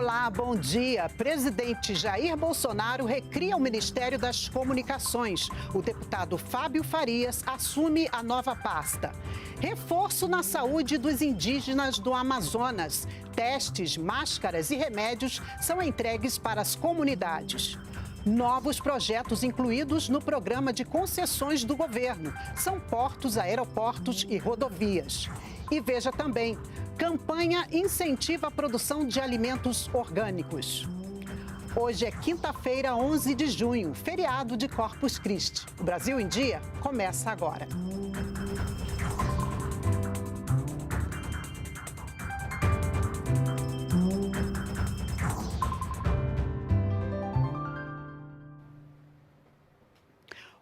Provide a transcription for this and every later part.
Olá, bom dia. Presidente Jair Bolsonaro recria o Ministério das Comunicações. O deputado Fábio Farias assume a nova pasta. Reforço na saúde dos indígenas do Amazonas. Testes, máscaras e remédios são entregues para as comunidades. Novos projetos incluídos no programa de concessões do governo. São portos, aeroportos e rodovias. E veja também, campanha incentiva a produção de alimentos orgânicos. Hoje é quinta-feira, 11 de junho, feriado de Corpus Christi. O Brasil em Dia começa agora.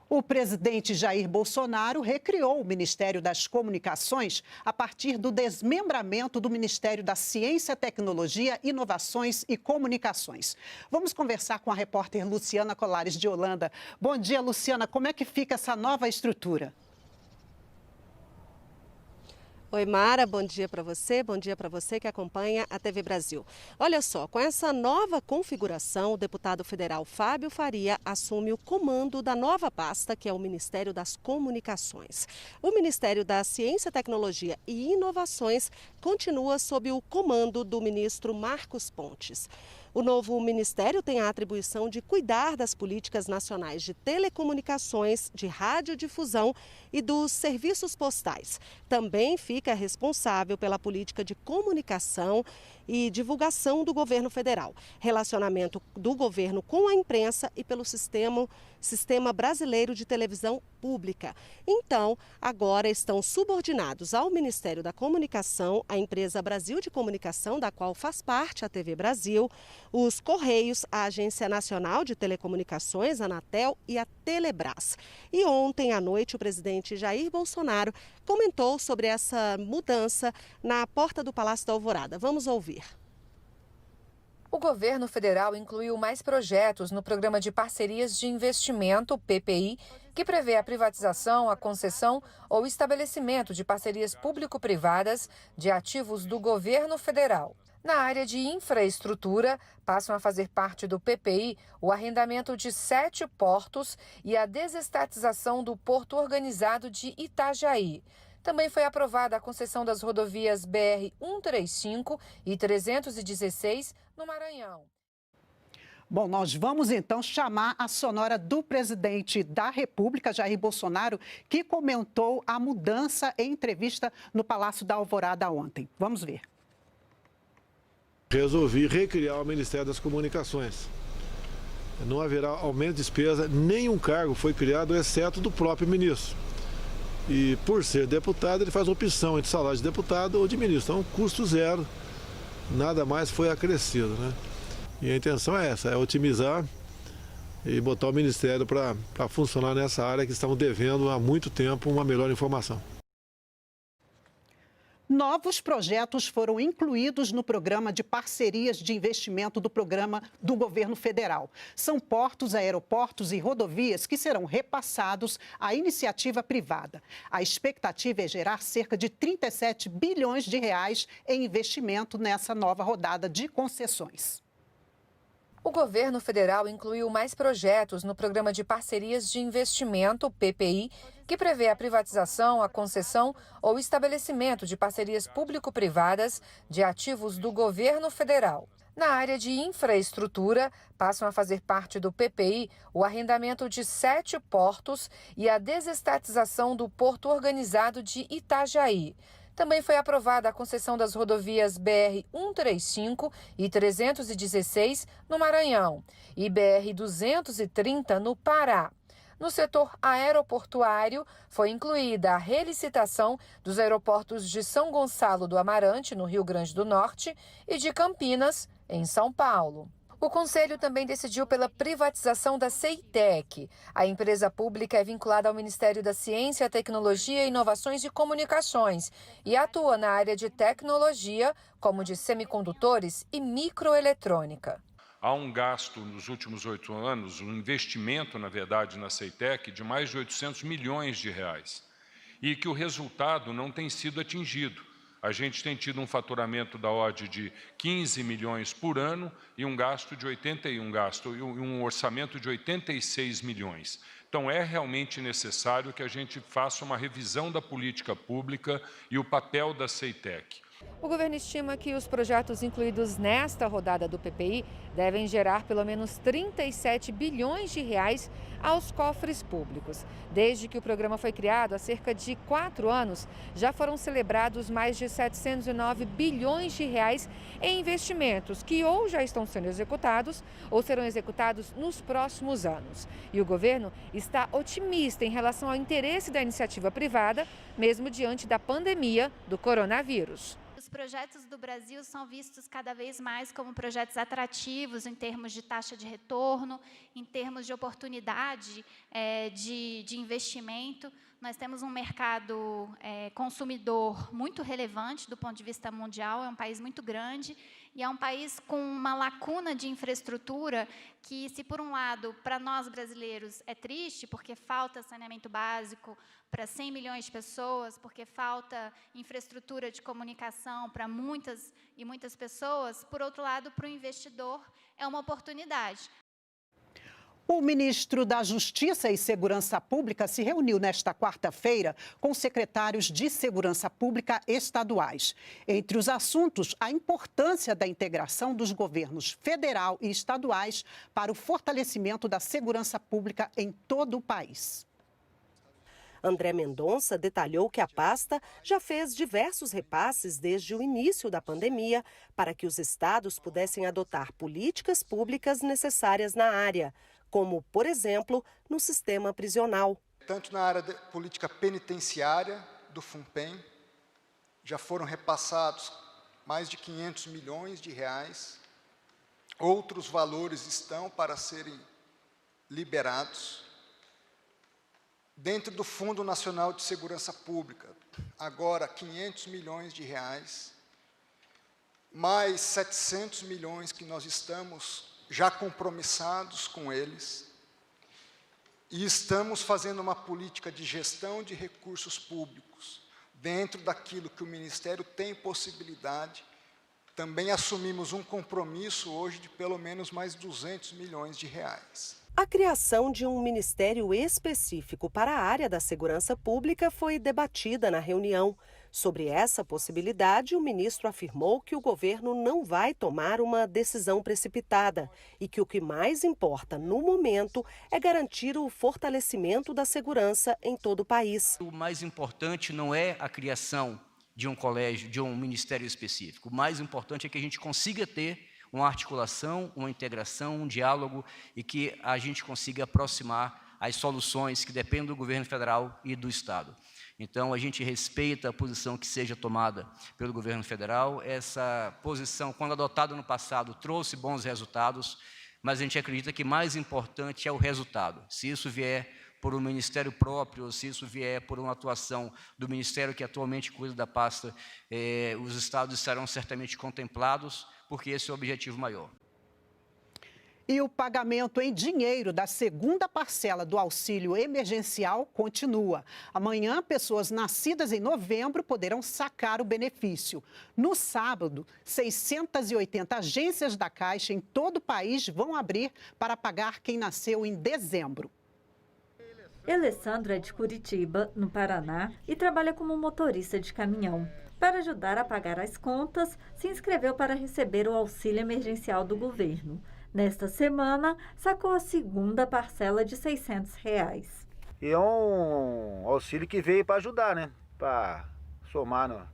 O presidente Jair Bolsonaro recriou o Ministério das Comunicações a partir do desmembramento do Ministério da Ciência, Tecnologia, Inovações e Comunicações. Vamos conversar com a repórter Luciana Colares de Holanda. Bom dia, Luciana. Como é que fica essa nova estrutura? Oi, Mara, bom dia para você que acompanha a TV Brasil. Olha só, com essa nova configuração, o deputado federal Fábio Faria assume o comando da nova pasta, que é o Ministério das Comunicações. O Ministério da Ciência, Tecnologia e Inovações continua sob o comando do ministro Marcos Pontes. O novo ministério tem a atribuição de cuidar das políticas nacionais de telecomunicações, de radiodifusão e dos serviços postais. Também fica responsável pela política de comunicação e divulgação do governo federal, relacionamento do governo com a imprensa e pelo Sistema Brasileiro de Televisão Pública. Então, agora estão subordinados ao Ministério da Comunicação, a empresa Brasil de Comunicação, da qual faz parte a TV Brasil, os Correios, a Agência Nacional de Telecomunicações, a Anatel e a Telebrás. E ontem à noite o presidente Jair Bolsonaro comentou sobre essa mudança na porta do Palácio da Alvorada. Vamos ouvir. O governo federal incluiu mais projetos no Programa de Parcerias de Investimento, PPI, que prevê a privatização, a concessão ou estabelecimento de parcerias público-privadas de ativos do governo federal. Na área de infraestrutura, passam a fazer parte do PPI o arrendamento de 7 portos e a desestatização do Porto Organizado de Itajaí. Também foi aprovada a concessão das rodovias BR-135 e 316 no Maranhão. Bom, nós vamos então chamar a sonora do presidente da República, Jair Bolsonaro, que comentou a mudança em entrevista no Palácio da Alvorada ontem. Vamos ver. Resolvi recriar o Ministério das Comunicações. Não haverá aumento de despesa, nenhum cargo foi criado, exceto do próprio ministro. E por ser deputado, ele faz opção entre salário de deputado ou de ministro. Então, custo zero, nada mais foi acrescido, né? E a intenção é essa, é otimizar e botar o Ministério para funcionar nessa área que estamos devendo há muito tempo uma melhor informação. Novos projetos foram incluídos no programa de parcerias de investimento do programa do governo federal. São portos, aeroportos e rodovias que serão repassados à iniciativa privada. A expectativa é gerar cerca de 37 bilhões de reais em investimento nessa nova rodada de concessões. O governo federal incluiu mais projetos no Programa de Parcerias de Investimento, PPI, que prevê a privatização, a concessão ou estabelecimento de parcerias público-privadas de ativos do governo federal. Na área de infraestrutura, passam a fazer parte do PPI o arrendamento de 7 portos e a desestatização do Porto Organizado de Itajaí. Também foi aprovada a concessão das rodovias BR-135 e 316 no Maranhão e BR-230 no Pará. No setor aeroportuário, foi incluída a relicitação dos aeroportos de São Gonçalo do Amarante, no Rio Grande do Norte, e de Campinas, em São Paulo. O Conselho também decidiu pela privatização da CEITEC. A empresa pública é vinculada ao Ministério da Ciência, Tecnologia, Inovações e Comunicações e atua na área de tecnologia, como de semicondutores e microeletrônica. Há um gasto nos últimos 8 anos, um investimento, na verdade, na CEITEC de mais de 800 milhões de reais e que o resultado não tem sido atingido. A gente tem tido um faturamento da ordem de 15 milhões por ano e um orçamento de 86 milhões. Então, é realmente necessário que a gente faça uma revisão da política pública e o papel da CEITEC. O governo estima que os projetos incluídos nesta rodada do PPI devem gerar pelo menos 37 bilhões de reais aos cofres públicos. Desde que o programa foi criado, há cerca de 4 anos, já foram celebrados mais de 709 bilhões de reais em investimentos que ou já estão sendo executados ou serão executados nos próximos anos. E o governo está otimista em relação ao interesse da iniciativa privada, mesmo diante da pandemia do coronavírus. Os projetos do Brasil são vistos cada vez mais como projetos atrativos em termos de taxa de retorno, em termos de oportunidade de investimento. Nós temos um mercado consumidor muito relevante do ponto de vista mundial, é um país muito grande e é um país com uma lacuna de infraestrutura que, se por um lado, para nós brasileiros é triste, porque falta saneamento básico para 100 milhões de pessoas, porque falta infraestrutura de comunicação para muitas e muitas pessoas, por outro lado, para o investidor é uma oportunidade. O ministro da Justiça e Segurança Pública se reuniu nesta quarta-feira com secretários de Segurança Pública estaduais. Entre os assuntos, a importância da integração dos governos federal e estaduais para o fortalecimento da segurança pública em todo o país. André Mendonça detalhou que a pasta já fez diversos repasses desde o início da pandemia para que os estados pudessem adotar políticas públicas necessárias na área, como, por exemplo, no sistema prisional. Tanto na área de política penitenciária do FUNPEN, já foram repassados mais de 500 milhões de reais. Outros valores estão para serem liberados. Dentro do Fundo Nacional de Segurança Pública, agora 500 milhões de reais, mais 700 milhões que nós estamos já compromissados com eles, e estamos fazendo uma política de gestão de recursos públicos, dentro daquilo que o Ministério tem possibilidade. Também assumimos um compromisso hoje de pelo menos mais 200 milhões de reais. A criação de um ministério específico para a área da segurança pública foi debatida na reunião. Sobre essa possibilidade, o ministro afirmou que o governo não vai tomar uma decisão precipitada e que o que mais importa no momento é garantir o fortalecimento da segurança em todo o país. O mais importante não é a criação de um colégio, de um ministério específico. O mais importante é que a gente consiga ter uma articulação, uma integração, um diálogo e que a gente consiga aproximar as soluções que dependem do governo federal e do estado. Então, a gente respeita a posição que seja tomada pelo governo federal. Essa posição, quando adotada no passado, trouxe bons resultados, mas a gente acredita que mais importante é o resultado. Se isso vier por um ministério próprio, ou se isso vier por uma atuação do ministério que atualmente cuida da pasta, os estados estarão certamente contemplados, porque esse é o objetivo maior. E o pagamento em dinheiro da segunda parcela do auxílio emergencial continua. Amanhã, pessoas nascidas em novembro poderão sacar o benefício. No sábado, 680 agências da Caixa em todo o país vão abrir para pagar quem nasceu em dezembro. Alessandro é de Curitiba, no Paraná, e trabalha como motorista de caminhão. Para ajudar a pagar as contas, se inscreveu para receber o auxílio emergencial do governo. Nesta semana, sacou a segunda parcela de R$ 600. E é um auxílio que veio para ajudar, né? Para somar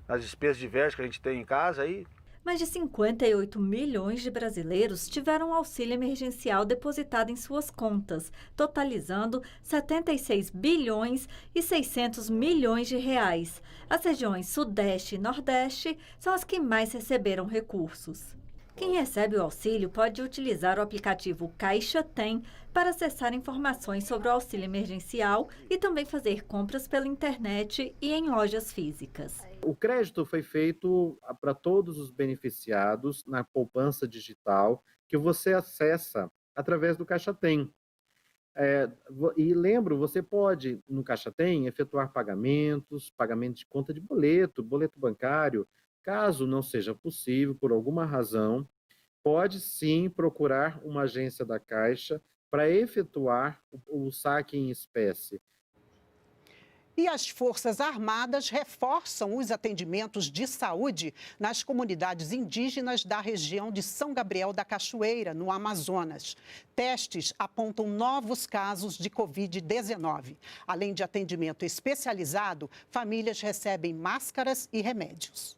nas despesas diversas que a gente tem em casa aí. Mais de 58 milhões de brasileiros tiveram o auxílio emergencial depositado em suas contas, totalizando 76 bilhões e 600 milhões de reais. As regiões Sudeste e Nordeste são as que mais receberam recursos. Quem recebe o auxílio pode utilizar o aplicativo Caixa Tem para acessar informações sobre o auxílio emergencial e também fazer compras pela internet e em lojas físicas. O crédito foi feito para todos os beneficiados na poupança digital que você acessa através do Caixa Tem. E lembro, você pode, no Caixa Tem, efetuar pagamentos, pagamento de conta de boleto bancário. Caso não seja possível, por alguma razão, pode sim procurar uma agência da Caixa para efetuar o saque em espécie. E as Forças Armadas reforçam os atendimentos de saúde nas comunidades indígenas da região de São Gabriel da Cachoeira, no Amazonas. Testes apontam novos casos de Covid-19. Além de atendimento especializado, famílias recebem máscaras e remédios.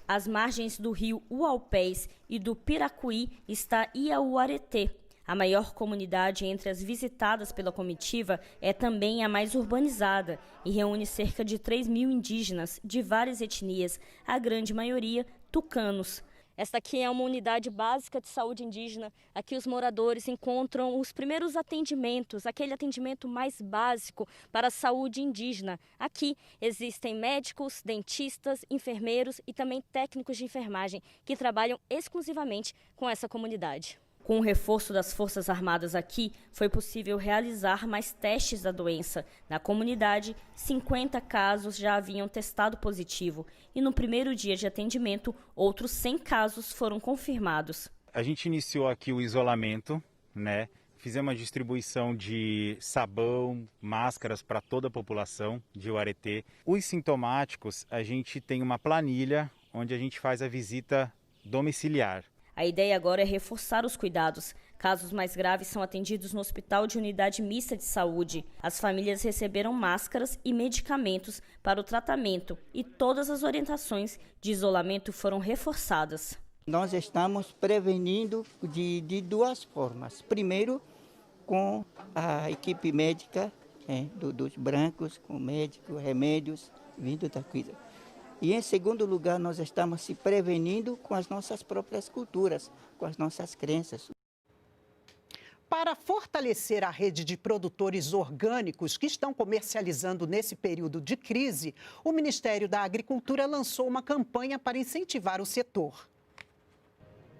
Às margens do rio Uaupés e do Piracuí está Iauareté. A maior comunidade entre as visitadas pela comitiva é também a mais urbanizada e reúne cerca de 3.000 indígenas de várias etnias, a grande maioria tucanos. Esta aqui é uma unidade básica de saúde indígena. Aqui os moradores encontram os primeiros atendimentos, aquele atendimento mais básico para a saúde indígena. Aqui existem médicos, dentistas, enfermeiros e também técnicos de enfermagem que trabalham exclusivamente com essa comunidade. Com o reforço das Forças Armadas aqui, foi possível realizar mais testes da doença. Na comunidade, 50 casos já haviam testado positivo e no primeiro dia de atendimento, outros 100 casos foram confirmados. A gente iniciou aqui o isolamento, né? Fizemos uma distribuição de sabão, máscaras para toda a população de Uareté. Os sintomáticos, a gente tem uma planilha onde a gente faz a visita domiciliar. A ideia agora é reforçar os cuidados. Casos mais graves são atendidos no Hospital de Unidade Mista de Saúde. As famílias receberam máscaras e medicamentos para o tratamento e todas as orientações de isolamento foram reforçadas. Nós estamos prevenindo de duas formas. Primeiro, com a equipe médica dos brancos, com médicos, remédios vindo da coisa. E, em segundo lugar, nós estamos se prevenindo com as nossas próprias culturas, com as nossas crenças. Para fortalecer a rede de produtores orgânicos que estão comercializando nesse período de crise, o Ministério da Agricultura lançou uma campanha para incentivar o setor.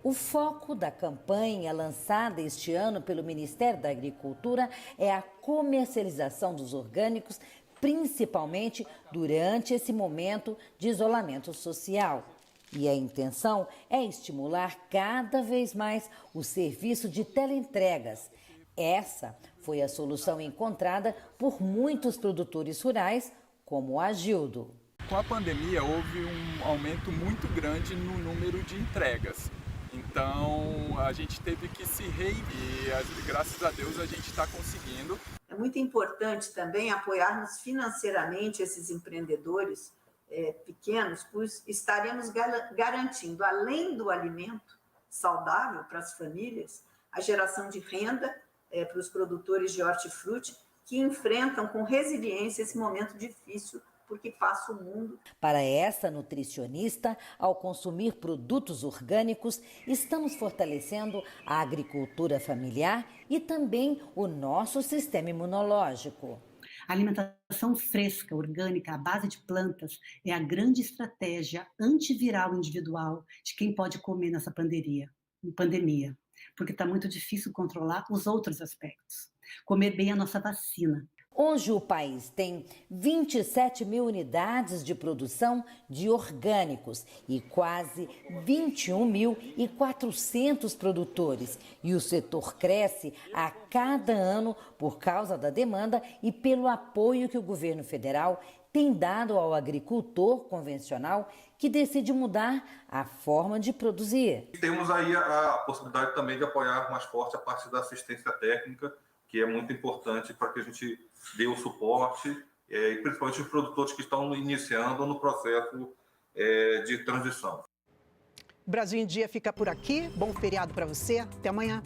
O foco da campanha lançada este ano pelo Ministério da Agricultura é a comercialização dos orgânicos, principalmente durante esse momento de isolamento social. E a intenção é estimular cada vez mais o serviço de teleentregas. Essa foi a solução encontrada por muitos produtores rurais, como o Agildo. Com a pandemia houve um aumento muito grande no número de entregas. Então a gente teve que se reinventar e graças a Deus a gente está conseguindo. É muito importante também apoiarmos financeiramente esses empreendedores pequenos, pois estaremos garantindo, além do alimento saudável para as famílias, a geração de renda para os produtores de hortifruti que enfrentam com resiliência esse momento difícil porque passa o mundo. Para essa nutricionista, ao consumir produtos orgânicos, estamos fortalecendo a agricultura familiar e também o nosso sistema imunológico. A alimentação fresca, orgânica, à base de plantas, é a grande estratégia antiviral individual de quem pode comer nessa pandemia, porque está muito difícil controlar os outros aspectos. Comer bem a nossa vacina. Hoje o país tem 27 mil unidades de produção de orgânicos e quase 21.400 produtores. E o setor cresce a cada ano por causa da demanda e pelo apoio que o governo federal tem dado ao agricultor convencional que decide mudar a forma de produzir. Temos aí a possibilidade também de apoiar mais forte a parte da assistência técnica, que é muito importante para que a gente dê o suporte, e principalmente os produtores que estão iniciando no processo de transição. Brasil em Dia fica por aqui. Bom feriado para você. Até amanhã.